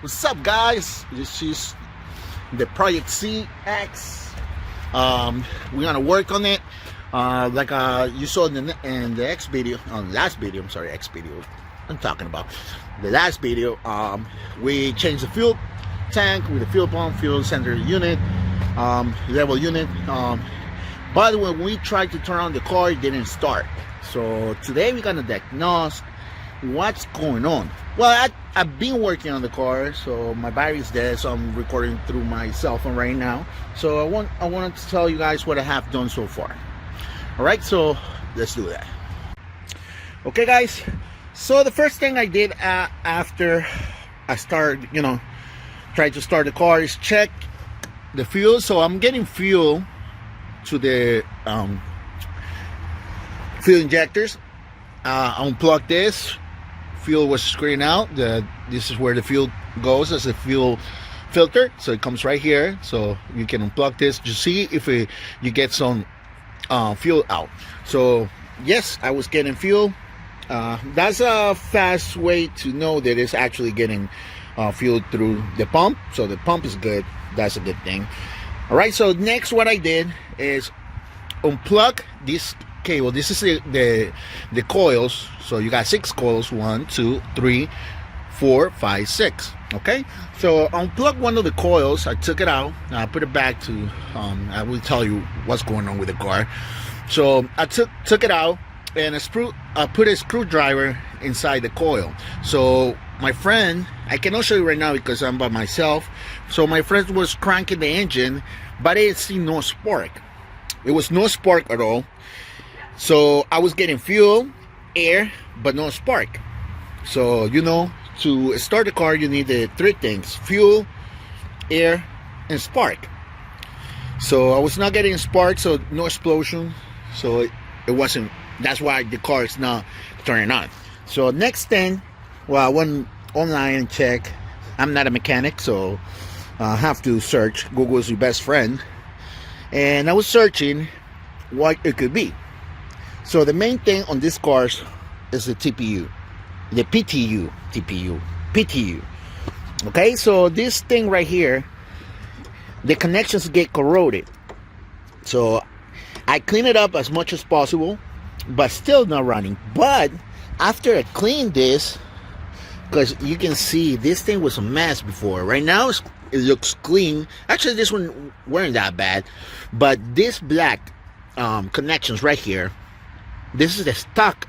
What's up, guys? This is the Project CX. We're gonna work on it. Like you saw in the X video, last video. I'm sorry, X video. I'm talking about the last video. We changed the fuel tank with the fuel pump, fuel sender unit, level unit. But when we tried to turn on the car, it didn't start. So today we're gonna diagnose what's going on. Well, I've been working on the car, so my battery's dead, so I'm recording through my cell phone right now. So I wanted to tell you guys what I have done so far. All right, so let's do that. Okay, guys. So the first thing I did after I started, tried to start the car is check the fuel. So I'm getting fuel to the fuel injectors. Unplug this. Fuel was screened out. This is where the fuel goes as a fuel filter, so it comes right here, so you can unplug this to see if you get some fuel out. So yes, I was getting fuel. That's a fast way to know that it's actually getting fuel through the pump, so the pump is good. That's a good thing. All right, so next what I did is unplug this cable. This is the coils. So you got 6 coils, 1, 2, 3, 4, 5, 6. Okay, so unplug one of the coils. I took it out. I put it back to I will tell you what's going on with the car. So I took it out, and I put a screwdriver inside the coil. So my friend, I cannot show you right now because I'm by myself. So my friend was cranking the engine, but I didn't see no spark. It was no spark at all. So I was getting fuel, air, but no spark. So to start the car, you need the 3 things: fuel, air, and spark. So I was not getting spark, so no explosion. So it wasn't. That's why the car is not turning on. So next thing, well, I went online and check. I'm not a mechanic, so I have to search. Google is your best friend. And I was searching what it could be. So the main thing on this car is the TPU, the PTU. Okay, so this thing right here, the connections get corroded. So I clean it up as much as possible, but still not running. But after I cleaned this, because you can see this thing was a mess before. Right now it looks clean. Actually, this one weren't that bad, but this black connections right here. This is the stock,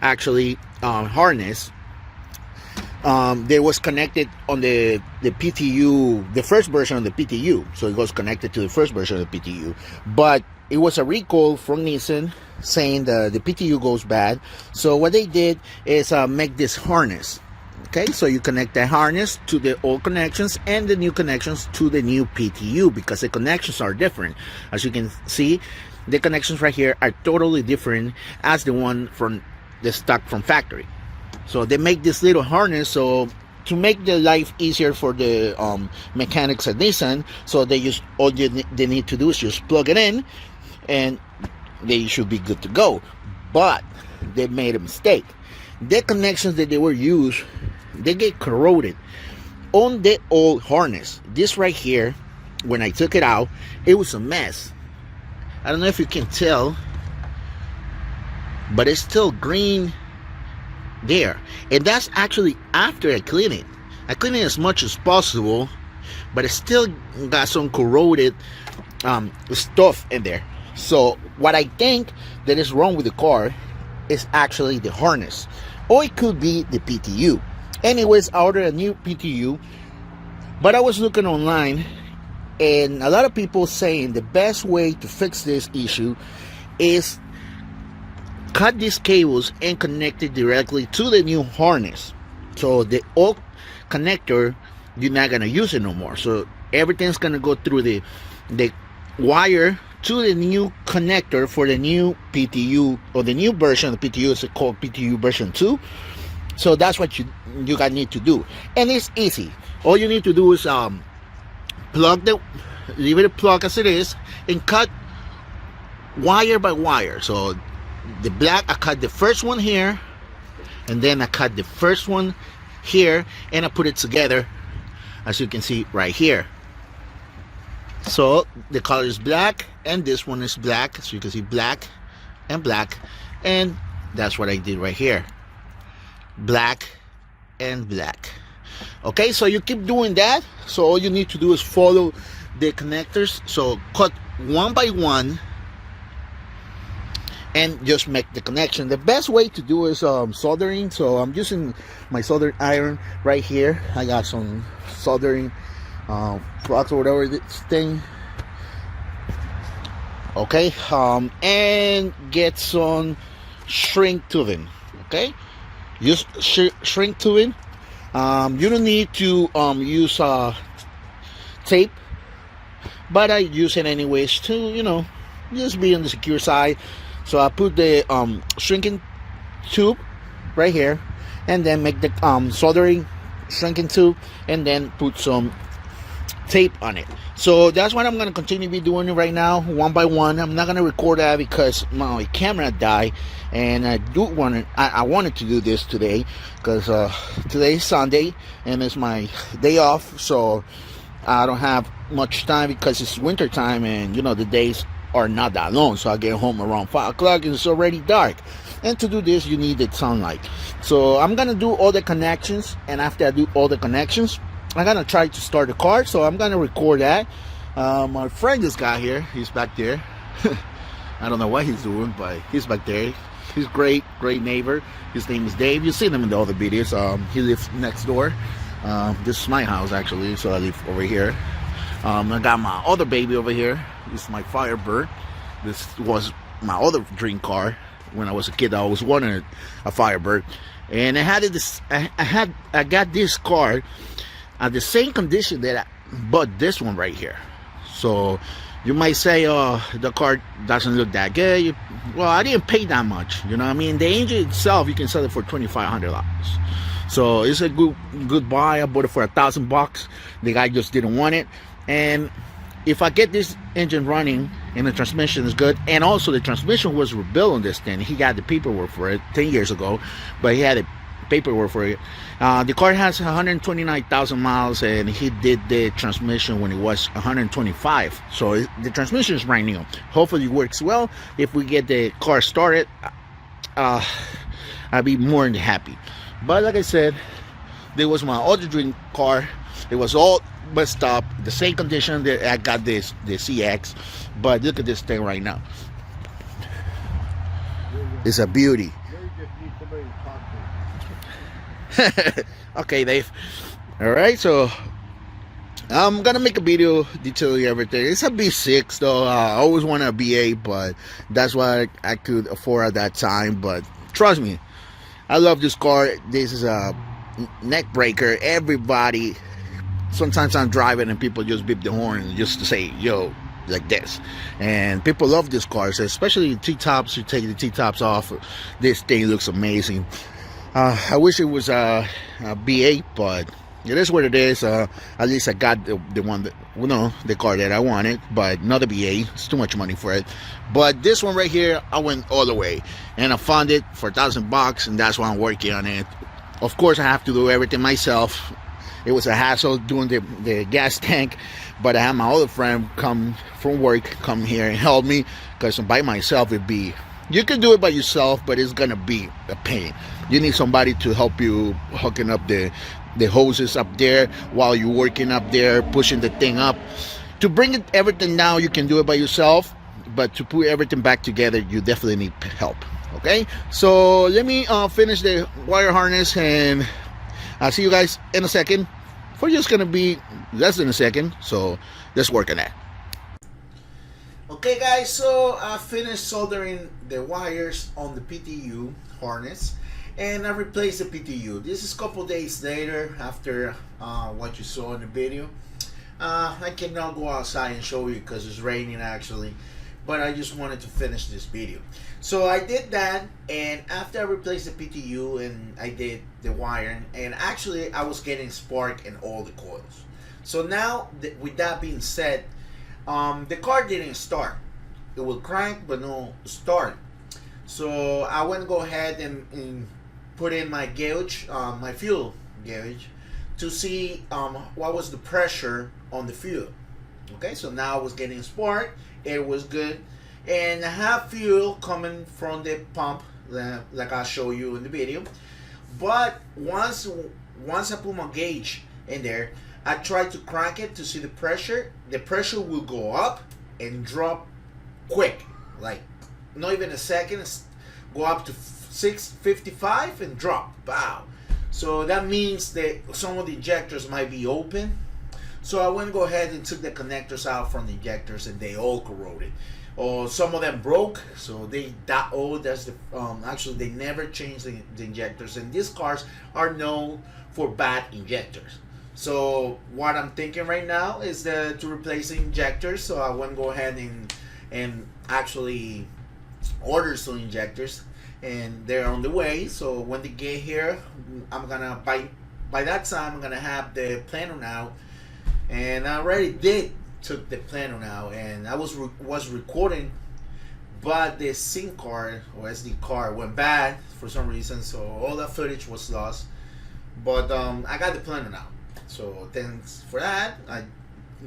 actually, harness. They was connected on the PTU, the first version of the PTU. So it was connected to the first version of the PTU. But it was a recall from Nissan saying the PTU goes bad. So what they did is make this harness. Okay, so you connect the harness to the old connections and the new connections to the new PTU, because the connections are different. As you can see, the connections right here are totally different as the one from the stock from factory. So they make this little harness so to make the life easier for the mechanics at Nissan. So they just all they need to do is just plug it in, and they should be good to go. But they made a mistake. The connections that they were used, they get corroded on the old harness. This right here, when I took it out, it was a mess. I don't know if you can tell, but it's still green there. And that's actually after I clean it. I clean it as much as possible, but it still got some corroded stuff in there. So what I think that is wrong with the car is actually the harness, or it could be the PTU. Anyways, I ordered a new PTU, but I was looking online, and a lot of people saying the best way to fix this issue is cut these cables and connect it directly to the new harness. So the old connector, you're not gonna use it no more. So everything's gonna go through the wire to the new connector for the new PTU, or the new version of the PTU. Is called PTU version 2. So that's what you guys need to do, and it's easy. All you need to do is leave it plugged as it is, and cut wire by wire. So the black, I cut the first one here, and then I cut the first one here, and I put it together as you can see right here. So the color is black, and this one is black, so you can see black and black, and that's what I did right here, black and black. Okay, so you keep doing that. So all you need to do is follow the connectors, so cut one by one and just make the connection. The best way to do is soldering. So I'm using my soldering iron right here. I got some soldering flux or whatever this thing. Okay, and get some shrink tubing. Okay, use shrink tubing. You don't need to use tape, but I use it anyways to, you know, just be on the secure side. So I put the shrinking tube right here, and then make the soldering shrinking tube, and then put some tape on it. So that's what I'm going to continue to be doing right now, one by one. I'm not going to record that because my camera died, and I wanted to do this today because today's Sunday and it's my day off, so I don't have much time because it's winter time, and you know, the days are not that long. So I get home around 5 o'clock and it's already dark, and to do this you need the sunlight. So I'm gonna do all the connections, and after I do all the connections, I'm gonna try to start the car. So I'm gonna record that. My friend just got here, he's back there. I don't know what he's doing, but he's back there. He's great neighbor. His name is Dave. You've seen him in the other videos. He lives next door. This is my house actually, so I live over here. I got my other baby over here. This is my Firebird. This was my other dream car. When I was a kid, I always wanted a Firebird, and I had this. I got this car at the same condition that I bought this one right here. So you might say, oh, the car doesn't look that good. Well, I didn't pay that much. You know what I mean? The engine itself, you can sell it for $2,500. So it's a good buy. I bought it for $1,000. The guy just didn't want it. And if I get this engine running and the transmission is good, and also the transmission was rebuilt on this thing, he got the paperwork for it 10 years ago, but he had the paperwork for it. The car has 129,000 miles, and he did the transmission when it was 125. So the transmission is brand new. Hopefully it works well. If we get the car started, I'll be more than happy. But like I said, there was my other dream car. It was all messed up, the same condition that I got the CX. But look at this thing right now. It's a beauty. Okay, Dave. Alright, so I'm gonna make a video detailing everything. It's a B6 though. I always wanted a B8, but that's what I could afford at that time. But trust me, I love this car. This is a neck breaker. Everybody, sometimes I'm driving and people just beep the horn just to say yo, like this. And people love this car, so especially the T-tops. You take the T-tops off, this thing looks amazing. I wish it was a B8, but it is what it is. At least I got the one that, you know, the car that I wanted, but not a B8. It's too much money for it. But this one right here, I went all the way, and I found it for $1,000, and that's why I'm working on it. Of course, I have to do everything myself. It was a hassle doing the gas tank, but I had my other friend come from work, come here and help me, because by myself it'd be, you can do it by yourself, but it's gonna be a pain. You need somebody to help you hooking up the hoses up there while you're working up there, pushing the thing up. To bring everything down, you can do it by yourself, but to put everything back together, you definitely need help. Okay, so let me finish the wire harness, and I'll see you guys in a second. For just gonna be less than a second, so let's work on that. Okay guys, so I finished soldering the wires on the PTU harness, and I replaced the PTU. This is a couple days later after what you saw in the video. I cannot go outside and show you because it's raining actually, but I just wanted to finish this video. So I did that, and after I replaced the PTU and I did the wiring, and actually I was getting spark in all the coils. So now with that being said, the car didn't start. It will crank but no start. So I went to go ahead and put in my gauge, my fuel gauge, to see what was the pressure on the fuel. Okay, so now I was getting spark, it was good, and I have fuel coming from the pump, like I'll show you in the video. But once I put my gauge in there, I tried to crank it to see the pressure. The pressure will go up and drop quick, like not even a second. Go up to 655 and drop. Wow. So that means that some of the injectors might be open. So I went and go ahead and took the connectors out from the injectors, and they all corroded. Or some of them broke, so that's the actually they never changed the injectors, and these cars are known for bad injectors. So what I'm thinking right now is to replace the injectors. So I went and go ahead and actually order some injectors, and they're on the way. So when they get here, I'm gonna by that time I'm gonna have the planner out, and I already took the planner out, and I was recording, but the SIM card or SD card went bad for some reason, so all that footage was lost. But I got the planner now, so thanks for that. I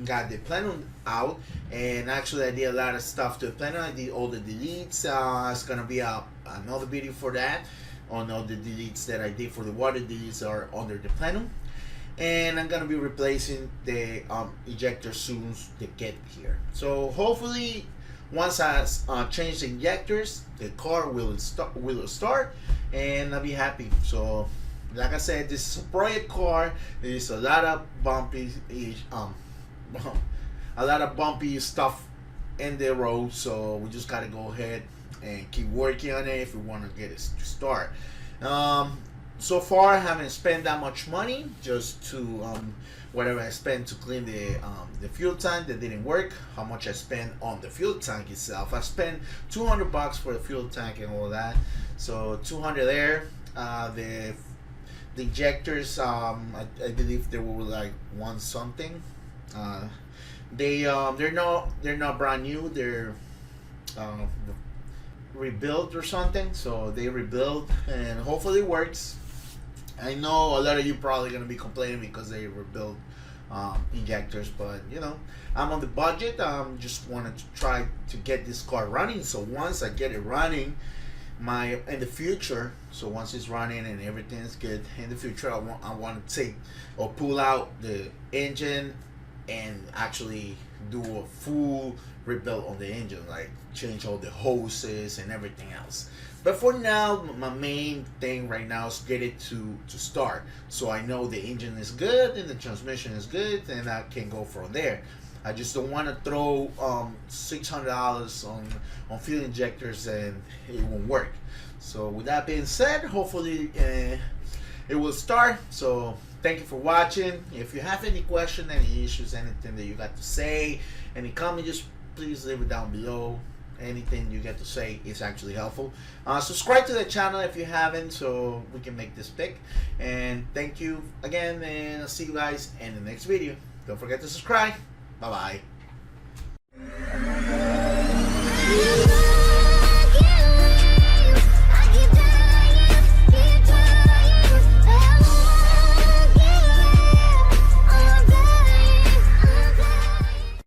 got the planner out, and actually I did a lot of stuff to the planner. I did all the deletes. It's gonna be another video for that, on all the deletes that I did for the water deletes are under the planner. And I'm gonna be replacing the injector soon to get here. So hopefully once I change the injectors, the car will start and I'll be happy. So like I said, this is a project car. There's a lot of bumpy stuff in the road, so we just gotta go ahead and keep working on it if we want to get it to start. So far I haven't spent that much money, just to whatever I spent to clean the fuel tank that didn't work. How much I spent on the fuel tank itself, I spent $200 for the fuel tank and all that, so 200 there. The injectors, I believe they were like one something. They're not brand new, they're rebuilt or something, so they rebuild, and hopefully it works. I know a lot of you probably gonna be complaining because they rebuilt injectors, but you know, I'm on the budget. Just wanted to try to get this car running, so once I get it running in the future, so once it's running and everything is good in the future, I want to take or pull out the engine and actually do a full rebuild on the engine, like change all the hoses and everything else. But for now, my main thing right now is get it to start, so I know the engine is good and the transmission is good, and I can go from there. I just don't want to throw $600 on fuel injectors and it won't work. So with that being said, hopefully it will start. So thank you for watching. If you have any question, any issues, anything that you got to say, any comment, just please leave it down below. Anything you get to say is actually helpful. Subscribe to the channel if you haven't, so we can make this big. And thank you again, and I'll see you guys in the next video. Don't forget to subscribe. Bye bye.